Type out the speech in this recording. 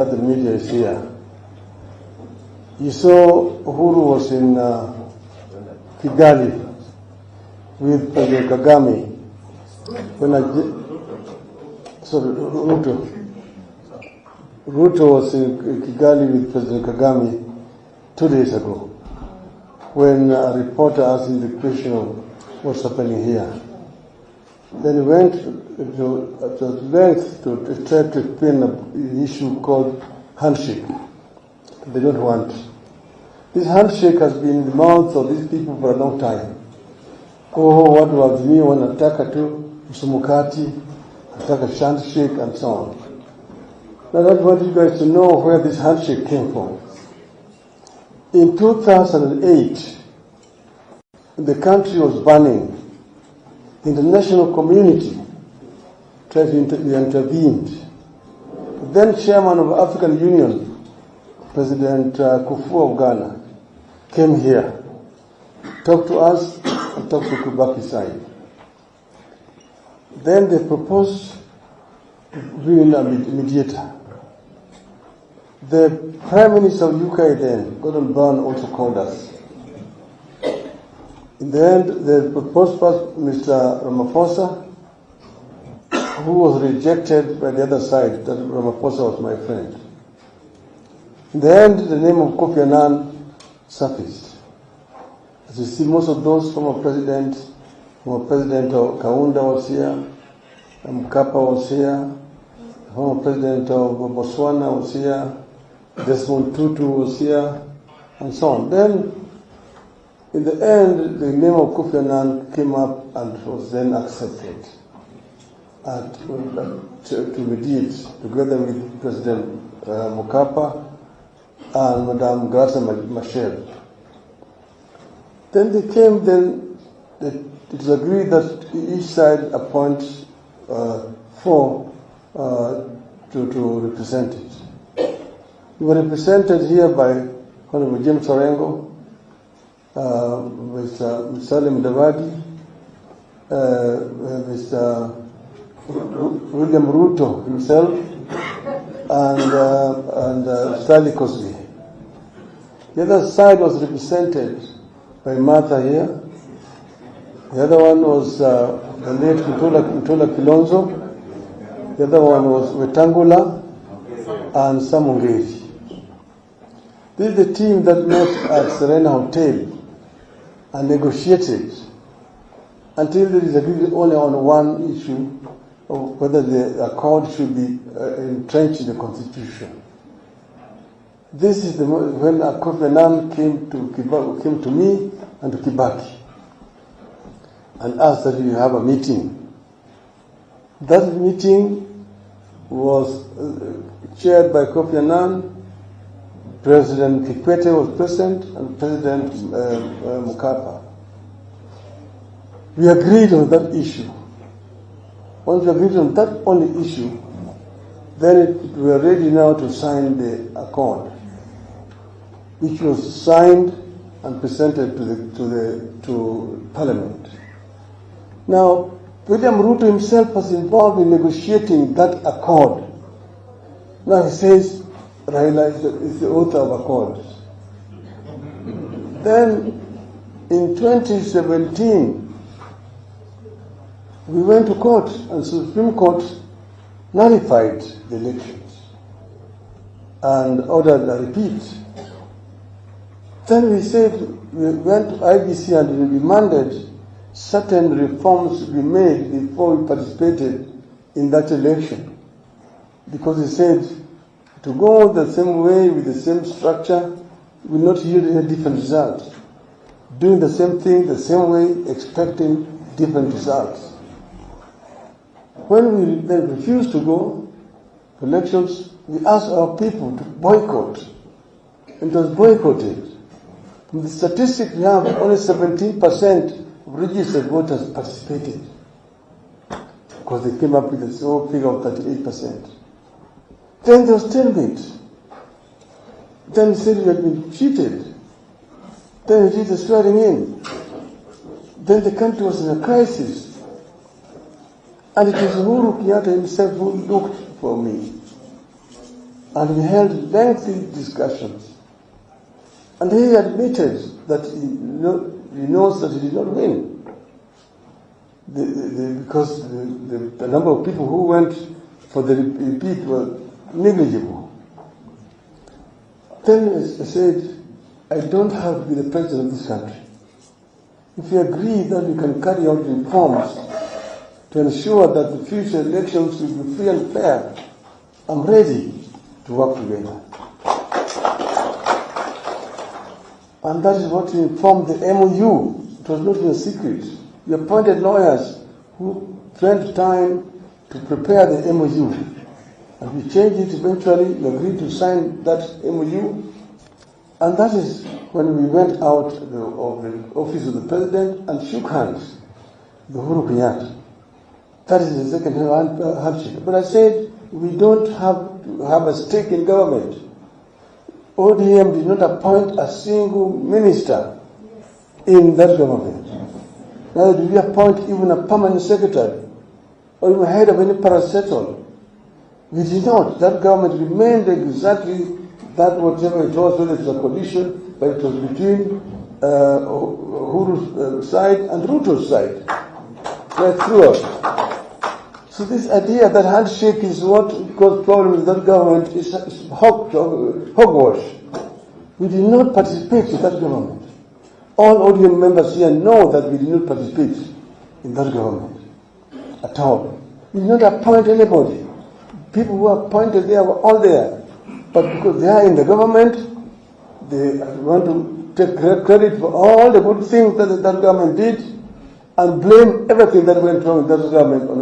The media is here. You saw Uhuru was in Kigali with President Kagame when Ruto was in Kigali with President Kagame 2 days ago when a reporter asked him the question of what's happening here. Then he went to length to try to explain an issue called Handshake. They don't want. This handshake has been in the mouths of these people for a long time. Oh, what was me when nataka tu msumukati, nataka handshake and so on. Now I want you guys to know where this handshake came from. In 2008, the country was burning. The international community tried to intervened. Then chairman of the African Union, President Kufu of Ghana, came here, talked to us and talked to Kibaki side. Then they proposed to bring in a mediator. The Prime Minister of UK then, Gordon Brown, also called us. In the end, the proposed first Mr. Ramaphosa, who was rejected by the other side, that Ramaphosa was my friend. In the end, the name of Kofi Annan surfaced. As you see, most of those former President of Kaunda was here, Mkapa was here, former President of Botswana was here, Desmond Tutu was here, and so on. Then, in the end, the name of Kofi Annan came up and was then accepted to mediate together with President Mkapa and Madame Graça Machel. Then they came, it was agreed that each side appoints four to represent it. We were represented here by Honorable James Orengo, Mr. Musalia Mudavadi, Mr. William Ruto himself, and Stanley Cosby. The other side was represented by Martha here. The other one was the late Mtola Kalonzo. The other one was Wetangula and Samungeri. This is the team that met at Serena Hotel and negotiated until there is agreed only on one issue of whether the accord should be entrenched in the Constitution. This is when Kofi Annan came to me and to Kibaki and asked that we have a meeting. That meeting was chaired by Kofi Annan. President Kikwete was present and President Mkapa. We agreed on that issue. Once we agreed on that only issue, then we were ready now to sign the accord, which was signed and presented to Parliament. Now, William Ruto himself was involved in negotiating that accord. Now he says Raila is the author of accords. Then, in 2017, we went to court and Supreme Court nullified the elections and ordered a repeat. Then we said we went to IBC and we demanded certain reforms to be made before we participated in that election. Because he said to go the same way with the same structure will not yield any different results. Doing the same thing the same way, expecting different results. When we then refused to go to elections, we asked our people to boycott. It was boycotted. From the statistics we have, only 17% of registered voters participated. Because they came up with a small figure of 38%. Then there was stalemate. Then he said we had been cheated. Then he did the swearing in. Then the country was in a crisis. And it was Uhuru Kenyatta himself who looked for me. And we held lengthy discussions. And he admitted that he knows that he did not win. Because the number of people who went for the repeat were negligible. Then I said, I don't have to be the president of this country. If we agree that we can carry out reforms to ensure that the future elections will be free and fair, I'm ready to work together. And that is what we informed the MOU. It was not a secret. We appointed lawyers who spent time to prepare the MOU. And we changed it eventually. We agreed to sign that MOU. And that is when we went out of the office of the president and shook hands with Uhuru Kenyatta. That is the second handshake. But I said, we don't have to have a stake in government. ODM did not appoint a single minister in that government. Neither did we appoint even a permanent secretary or even head of any parastatal. We did not. That government remained exactly that whatever it was, whether it was a coalition, but it was between Uhuru's side and Ruto's side. Right throughout. So this idea that handshake is what caused problems with that government is hogwash. We did not participate in that government. All ODM members here know that we did not participate in that government at all. We did not appoint anybody. People who were appointed there were all there. But because they are in the government, they want to take credit for all the good things that that government did and blame everything that went wrong in that government on